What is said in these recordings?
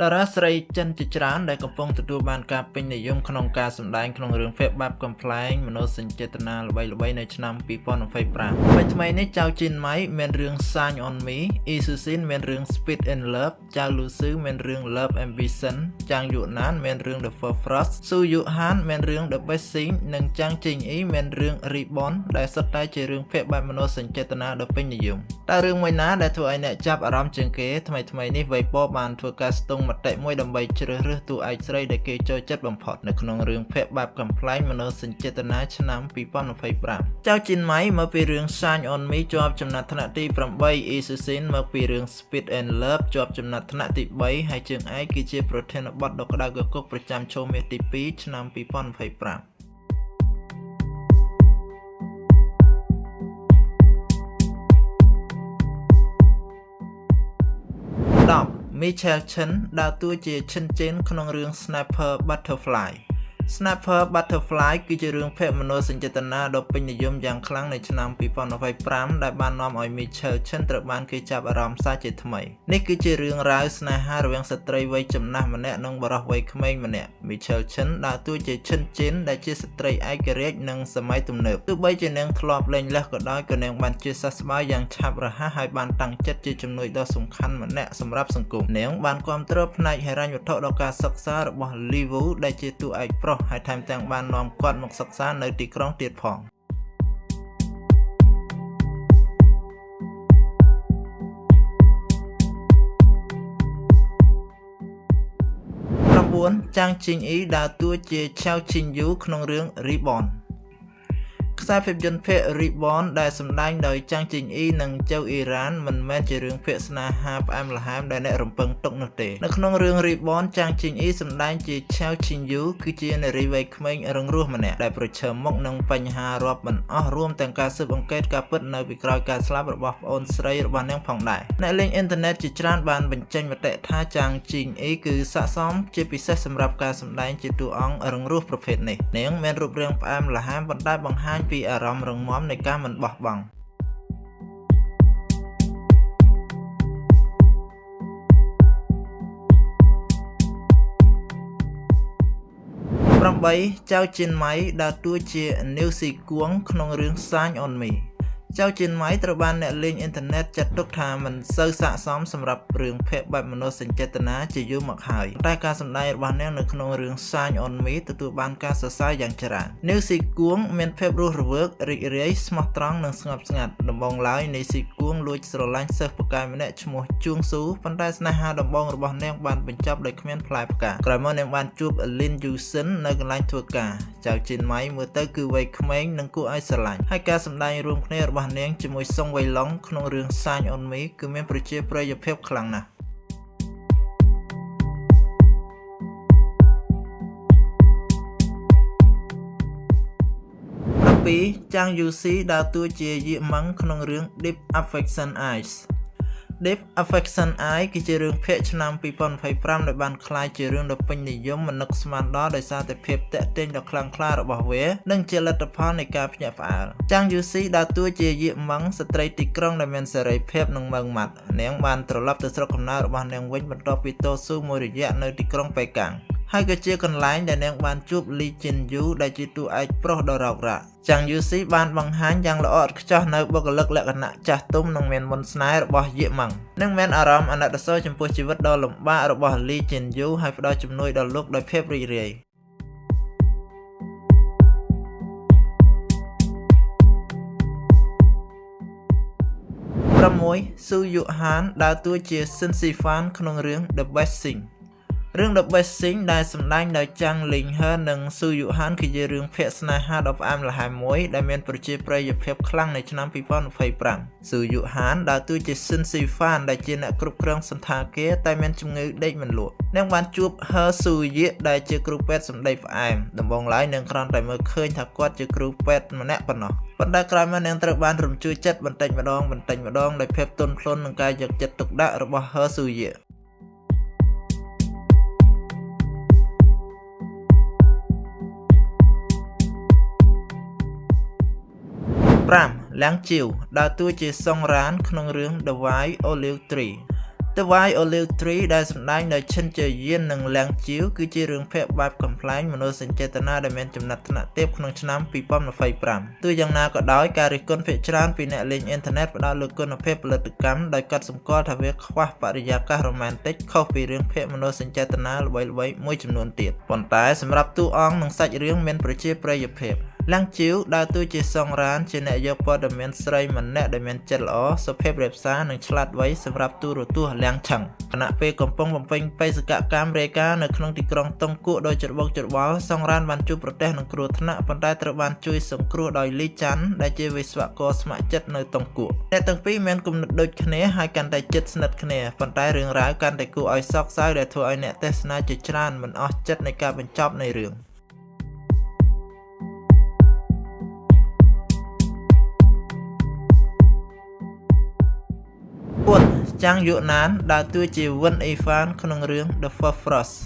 តារាស្រីចិនជាច្រើនដែលកំពុងទទួលបានការពេញនិយមក្នុងការសម្ដែងក្នុងរឿងភ័ព្វបែបកំប្លែងមនោសញ្ចេតនាល្បីៗនៅឆ្នាំ2025ថ្មីៗនេះចៅជីនម៉ៃមានរឿង Shine on Me អ៊ីស៊ូស៊ីនមានរឿង Speed in Love ចៅលូស៊ឺមានរឿង Love Ambition ចាងយូណានមានរឿង The Four Frost ស៊ូយូហានមានរឿង The Best Thing និងចាងជីងអ៊ីមានរឿង Reborn ដែលសុទ្ធតែជារឿងភ័ព្វបែបមនោសញ្ចេតនាដ៏ពេញនិយមតើរឿងមួយណាដែលធ្វើឲ្យអ្នកចាប់អារម្មណ៍ជាងគេថ្មីៗនេះវៃប៉បានធ្វើការស្ទង់មតិមួយដើម្បីជ្រើសរើសតួឯកស្រីដែលគេចូលចិត្តបំផុតនៅក្នុងរឿងភ័ព្វបែបកំប្លែងមនោសញ្ចេតនាឆ្នាំ2025ចៅជីនម៉ៃមកពីរឿង Shine on Me ជាប់ចំណាត់ថ្នាក់ទី8 អ៊ីស៊ូស៊ីនមកពីរឿង Speed and Love ជាប់ចំណាត់ថ្នាក់ទី3ហើយជើងឯកគឺជាប្រធានបទដ៏ក្តៅគគុកប្រចាំឈូមាសទី2ឆ្នាំ2025Michael Chen ដើរតួជា Chen Chen ក្នុងរឿង Sniper Butterfly Sniper Butterfly គឺជារឿងភ័ព្វមនោសញ្ចេតនាដ៏ពេញនិយមយ៉ាងខ្លាំងនៅឆ្នាំ2025ដែលបាននាំឲ្យ Michael Chen ត្រូវបានគេចាប់អារម្មណ៍សាជាថ្មីនេះគឺជារឿងរ៉ាវស្នេហារវាងស្ត្រីវ័យចំណាស់ម្នាក់និងបុរសវ័យក្មេងម្នាក់ Michael Chen ដើរតួជា Chen Chen ដែលជាស្ត្រីឯករាជ្យនិងសម័យទំនើបទោះបីជានាងធ្លាប់លែងលះក៏ដោយក៏នាងបានជាសះស្បើយយ៉ាងឆាប់រហ័សហើយបានតាំងចិត្តជាជំនួយដ៏សំខាន់ម្នាក់សម្រាប់សង្គមនាងបានគាំទ្រផ្នែកហិរញ្ញវត្ថុដល់ការសិក្សារបស់ Lee Woo ដែលជាតួឯកប្រុសហើយថែមទាំងបាននាំគាត់មកសិក្សានៅទីក្រុងទៀតផង9ចាងជីងអ៊ីដើរតួជាឆៅឈីងយូក្នុងរឿង Rebornខ្សែភាពយន្តភាគ Reborn ដែលសម្ដែងដោយចាងជីងអ៊ីនិងចៅអ៊ីរ៉ានមិនមែនជារឿងភាគស្នេហាផ្អែមល្ហែមដែលអ្នករំពឹងទុកនោះទេនៅក្នុងរឿង Reborn ចាងជីងអ៊ីសម្ដែងជាឆៅឈីងយូគឺជានារីវ័យក្មេងរងរស់ម្នាក់ដែលប្រឈមមុខនឹងបញ្ហារាប់មិនអស់រួមទាំងការស៊ើបអង្កេតការពិតនៅពីក្រោយការស្លាប់របស់ប្អូនស្រីរបស់នាងផងដែរអ្នកលេងអ៊ីនធឺណិតជាច្រើនបានបញ្ចេញមតិថាចាងជីងអ៊ីគឺស័ក្តិសមជាពិសេសសម្រាប់ការសម្ដែងជាតួអង្គរងរស់ប្រភេទនេះនាងមានរូបរាងផ្អែមល្ហែមប៉ុន្តែបង្ហាញពីអារម្មណ៍រឹងមាំនៃការមិនបោះបង់8ចៅជីនម៉ៃដើរតួជា Niu Si Kuang ក្នុងរឿង Shine on Meចៅជីនម៉ៃត្រូវបានអ្នកលេងអ៊ីនធឺណិតចាត់ទុកថាមិនសូវស័ក្តិសមសម្រាប់រឿងភ័ព្វបែបមនោសញ្ចេតនាជាយូរមកហើយតែការសម្ដែងរបស់នាងនៅក្នុងរឿង Shine on Me ទទួលបានការសរសើរយ៉ាងច្រើន Niu Si Kuang មានភាពរស់រវើករីករាយស្មោះត្រង់និងស្ងប់ស្ងាត់ដំបូងឡើយ Niu Si Kuang លួចស្រឡាញ់សិស្សពូកែម្នាក់ឈ្មោះជួងស៊ូប៉ុន្តែស្នេហាដំបូងរបស់នាងបានបញ្ចប់ដោយគ្មានផ្លែផ្កាក្រោយមកនាងបានជួប Lin Yu Sin នៅកន្លែងធ្វើការចៅជីនម៉ៃមើលទៅគឺវ័យក្មេងនិងគួរឲ្យស្រឡាញ់ហើយការសម្ដែងរួមគ្នារបស់នាងជាមួយសុងវៃឡុងក្នុងរឿង Shine on Me គឺមានប្រជាប្រិយភាពខ្លាំងណាស់7ចាងយូស៊ីដើរតួជាយីម៉ាំងក្នុងរឿង Deep Affection Eyes Deep Affection Eye គឺជារឿងភាគឆ្នាំ2025ដែលបានក្លាយជារឿងដ៏ពេញនិយមមិននឹកស្មានដល់ដោយសារតែភាពតាក់ទាញដ៏ខ្លាំងក្លារបស់វានិងជាលទ្ធផលនៃការភ្ញាក់ផ្អើលចាងយូស៊ីដើរតួជាយីម៉ាំងស្ត្រីទីក្រុងដែលមានសេរីភាពនិងម៉ឺងម៉ាត់នាងបានត្រឡប់ទៅស្រុកកំណើតរបស់នាងវិញបន្ទាប់ពីតស៊ូមួយរយៈនៅទីក្រុងប៉េកាំងហើយក៏ជាកន្លែងដែលនាងបានជួបលីជីនយូដែលជាតួឯកប្រុសដ៏រោគរ៉ាក់ចាងយូស៊ីបានបង្ហាញយ៉ាងល្អឥតខ្ចោះនៅបុគ្គលិកលក្ខណៈចាស់ទុំនិងមានមន្តស្នេហ៍របស់យីម៉ាំងនិងមានអារម្មណ៍អាណិតអាសូរចំពោះជីវិតដ៏លំបាករបស់លីជីនយូហើយផ្ដល់ជំនួយដល់លោកដោយភាពរីករាយ6ស៊ូយូហានដើរតួជាស៊ិនស៊ីហ្វានក្នុងរឿង The Best Thingរឿង The Best Thing ដែលសម្ដែងដោយចាងលីងហឺនិងស៊ូយូហានគឺជារឿងភាគស្នេហាដ៏ផ្អែមល្ហែមមួយដែលមានប្រជាប្រិយភាពខ្លាំងនៅឆ្នាំ2025ស៊ូយូហានដើរតួជាស៊ិនស៊ីហ្វានដែលជាអ្នកគ្រប់គ្រងសន្តាគារតែមានជំងឺដេកមិនលក់នាងបានជួបហឺស៊ូយៈដែលជាគ្រូពេទ្យសម្ដីផ្អែមដំបូងឡើយនាងគ្រាន់តែមើលឃើញថាគាត់ជាគ្រូពេទ្យម្នាក់ប៉ុណ្ណោះប៉ុន្តែក្រោយមកនាងត្រូវបានរំជួយចិត្តបន្តិចម្ដងដោយភាពទន់ភ្លន់និងការយកចិត្តទុកដាក់របស់ហឺស៊ូយៈ5 លាងជាវដើរតួជាសុងរ៉ានក្នុងរឿង The Wild Olive Tree The White Olive Tree ដែលសម្ដែងដោយឈិនជាយាននិងលៀងជីវគឺជារឿងភាគបែបកំប្លែងមនោសញ្ចេតនាដែលមានចំណាត់ថ្នាក់ទាបក្នុងឆ្នាំ2025ទោះយ៉ាងណាក៏ដោយការរិះគន់ភាគច្រើនពីអ្នកលេងអ៊ីនធឺណិតផ្ដោតលើគុណភាពផលិតកម្មដោយកត់សម្គាល់ថាវាខ្វះបរិយាកាសរ៉ូមែនទិកខុសពីរឿងភាគមនោសញ្ចេតនាល្បីៗមួយចំនួនទៀតប៉ុន្តែសម្រាប់តួអង្គនិងសាច់រឿងមានប្រជាប្រិយភាពលៀងជីវដើរតួជាសង្រានជាអ្នកយកព័ត៌មានស្រីម្នាក់ដែលមានចិត្តល្អសុភាពរាបសារនិងឆ្លាតវៃសម្រាប់ទូរទស្សន៍លៀងឆឹងខណៈពេលកំពុងបំពេញបេសកកម្មរាយការណ៍នៅក្នុងទីក្រុងតុងគក់ដោយច្របូកច្របល់សង្រានបានជួបប្រទះនឹងគ្រោះថ្នាក់ប៉ុន្តែត្រូវបានជួយសង្គ្រោះដោយលីច័ន្ទដែលជាវិស្វករស្ម័គ្រចិត្តនៅតុងគក់អ្នកទាំងពីរមានគំនិតដូចគ្នាហើយកាន់តែជិតស្និទ្ធគ្នាប៉ុន្តែរឿងរ៉ាវកាន់តែគួរឲ្យសោកសៅដែលធ្វើឲ្យអ្នកទស្សនាជាច្រើនមិនអស់ចិត្តនៃការបញ្ចប់នៃរឿងចាងយូណានដើរតួជាវិនអេហ្វានក្នុងរឿង The Frost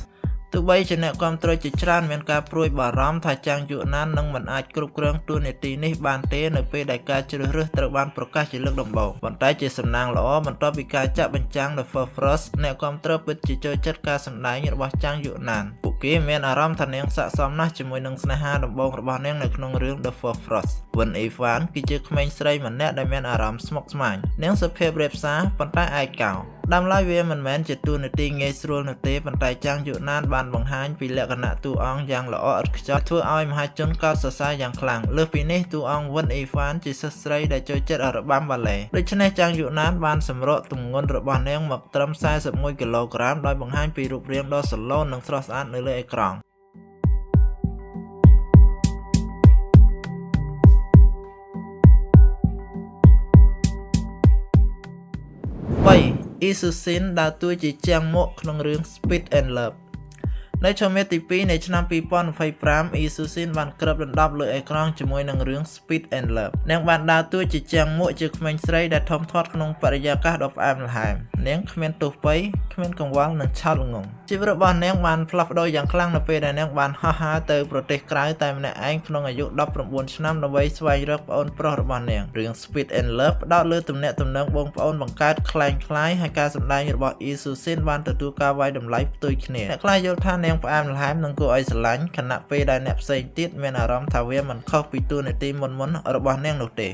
ទោះបីជាអ្នកគាំទ្រជាច្រើនមានការព្រួយបារម្ភថាចាងយូណាននឹងមិនអាចគ្រប់គ្រងតួនាទីនេះបានទេនៅពេលដែលការជ្រើសរើសត្រូវបានប្រកាសជាលើកដំបូងប៉ុន្តែជាសំណាងល្អបន្ទាប់ពីការចាក់បញ្ចាំង The Frost អ្នកគាំទ្រពិតជាចូលចិត្តការសម្ដែងរបស់ចាងយូណានពួកគេមានអារម្មណ៍ថានាងស័ក្តិសមណាស់ជាមួយនឹងស្នេហាដំបូងរបស់នាងនៅក្នុងរឿង The Frost វិនអេហ្វានគឺជាក្មេងស្រីម្នាក់ដែលមានអារម្មណ៍ស្មុគស្មាញនាងសុភាពរាបសារប៉ុន្តែឯកោដើមឡើយវាមិនមែនជាតួនាទីងាយស្រួលនោះទេប៉ុន្តែចាងយូណានបានបង្ហាញពីលក្ខណៈតួអង្គយ៉ាងល្អឥតខ្ចោះធ្វើឲ្យមហាជនកោតសរសើរយ៉ាងខ្លាំងលើសពីនេះតួអង្គវិនអេហ្វានជាសិស្សស្រីដែលចូលចិត្តរបាំបាឡេដូច្នេះចាងយូណានបានសម្រកទម្ងន់របស់នាងមកត្រឹម41គីឡូក្រាមដោយបង្ហាញពីរូបរាងដ៏ស្រឡូននិងស្រស់ស្អាតនៅលើអេក្រង់អ៊ីស៊ូស៊ីនដើរតួជាជាងមុខក្នុងរឿង Speed and Love នៅឆមាសទី2នៃឆ្នាំ2025អ៊ីស៊ូស៊ីនបានគ្របដណ្ដប់លើអេក្រង់ជាមួយនឹងរឿង Speed and Love នាងបានដើរតួជាជាងមុខជាក្មេងស្រីដែលធំធាត់ក្នុងបរិយាកាសដ៏ផ្អែមល្ហែមនាងគ្មានទោសពៃគ្មានកង្វល់និងឆោតល្ងង់ជីវិតរបស់នាងបានផ្លាស់ប្ដូរយ៉ាងខ្លាំងនៅពេលដែលនាងបានហោះហើរទៅប្រទេសក្រៅតែម្នាក់ឯងក្នុងអាយុ19ឆ្នាំដើម្បីស្វែងរកប្អូនប្រុសរបស់នាងរឿង Speed and Love ផ្ដោតលើទំនាក់ទំនងបងប្អូនបង្កើតคล้ายៗហើយការសម្ដែងរបស់អ៊ីស៊ូស៊ីនបានទទួលការវាយតម្លៃផ្ទុយគ្នាអ្នកខ្លះយល់ថានាងផ្អែមល្ហែមនិងគួរឲ្យស្រឡាញ់ខណៈពេលដែលអ្នកផ្សេងទៀតមានអារម្មណ៍ថាវាមិនខុសពីតួនាទីមុនរបស់នាងនោះទេ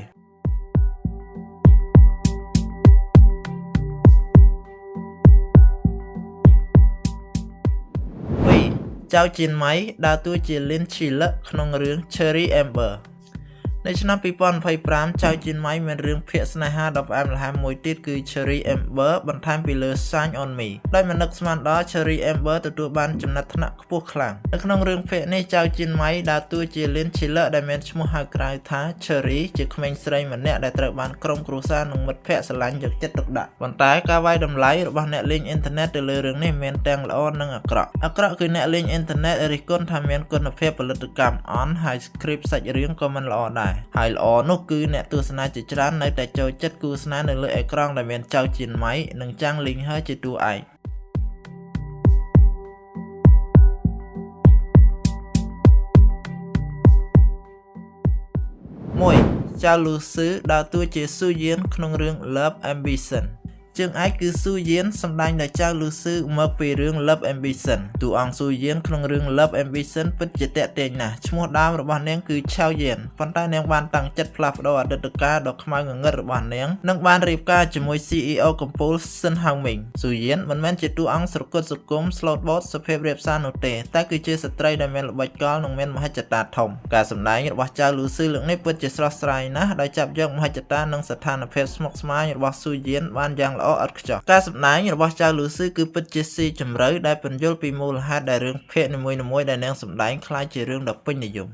ចៅជៀនម៉ៃដើរតួជាលីនឈីលឹកក្នុងរឿង Cherry Amber នៅឆ្នាំ2025ចៅជៀនម៉ៃមានរឿងភាគស្នេហាដ៏ផ្អែមល្ហែមមួយទៀតគឺ Cherry Amber បន្ថែមពីលើ Shine on Me ដោយមិននឹកស្មានដល់ Cherry Amber ទទួលបានចំណាត់ថ្នាក់ខ្ពស់ខ្លាំងនៅក្នុងរឿងភាគនេះចៅជៀនម៉ៃដើរតួជាលីនឈីលឹកដែលមានឈ្មោះហៅក្រៅថា Cherry ជាក្មេងស្រីម្នាក់ដែលត្រូវបានក្រុមគ្រួសារនិងមិត្តភ័ក្តិស្រឡាញ់យកចិត្តទុកដាក់ប៉ុន្តែការវាយតម្លៃរបស់អ្នកលេងអ៊ីនធឺណិតទៅលើរឿងនេះមានទាំងល្អនិងអាក្រក់គឺអ្នកលេងអ៊ីនធឺណិតរិះគន់ថាមានគុណភាពផលិតកម្មអន់ហើយ script សាច់រឿងក៏មិនល្អដែរហើយល្អនោះគឺអ្នកទស្សនាជាច្រើននៅតែចូលចិត្តគូស្នេហ៍នៅលើអេក្រង់ដែលមានចៅជៀនម៉ៃនិងចាំងលីងហឺជាតួឯក1ចៅលូស៊ឺដើរតួជាស៊ូយៀនក្នុងរឿង Love Ambition ជើងឯកគឺស៊ូយៀនសម្ដែងដោយចៅលូស៊ឺមកពីរឿង Love Ambition តួអង្គស៊ូយៀនក្នុងរឿង Love Ambition ពិតជាទាក់ទាញណាស់ឈ្មោះដើមរបស់នាងគឺឆៅយៀនប៉ុន្តែនាងបានតាំងចិត្តផ្លាស់ប្ដូរអតីតកាលដ៏ខ្មៅងងឹតរបស់នាងនិងបានរៀបការជាមួយ CEO កំពូលស៊ិនហៅមីងស៊ូយៀនមិនមែនជាតួអង្គស្រគត់ស្រគំ slot boat សុភាពរាបសារនោះទេតែគឺជាស្ត្រីដែលមានល្បិចកលនិងមានមហិច្ឆតាធំការសម្ដែងរបស់ចៅលូស៊ឺលើកនេះពិតជាស្រស់ស្រាយណាស់ដោយចាប់យកមហិច្ឆតានិងស្ថានភាពស្មុគស្មាញរបស់ស៊ូយៀនបានយ៉ាងល្អឥតខ្ចោះការសម្ដែងរបស់ចៅលូស៊ឺគឺពិតជាស៊ីជម្រៅដែលពន្យល់ពីមូលហេតុដែលរឿងភាគនីមួយៗដែលនាងសម្ដែងคล้ายជារឿងដ៏ពេញនិយម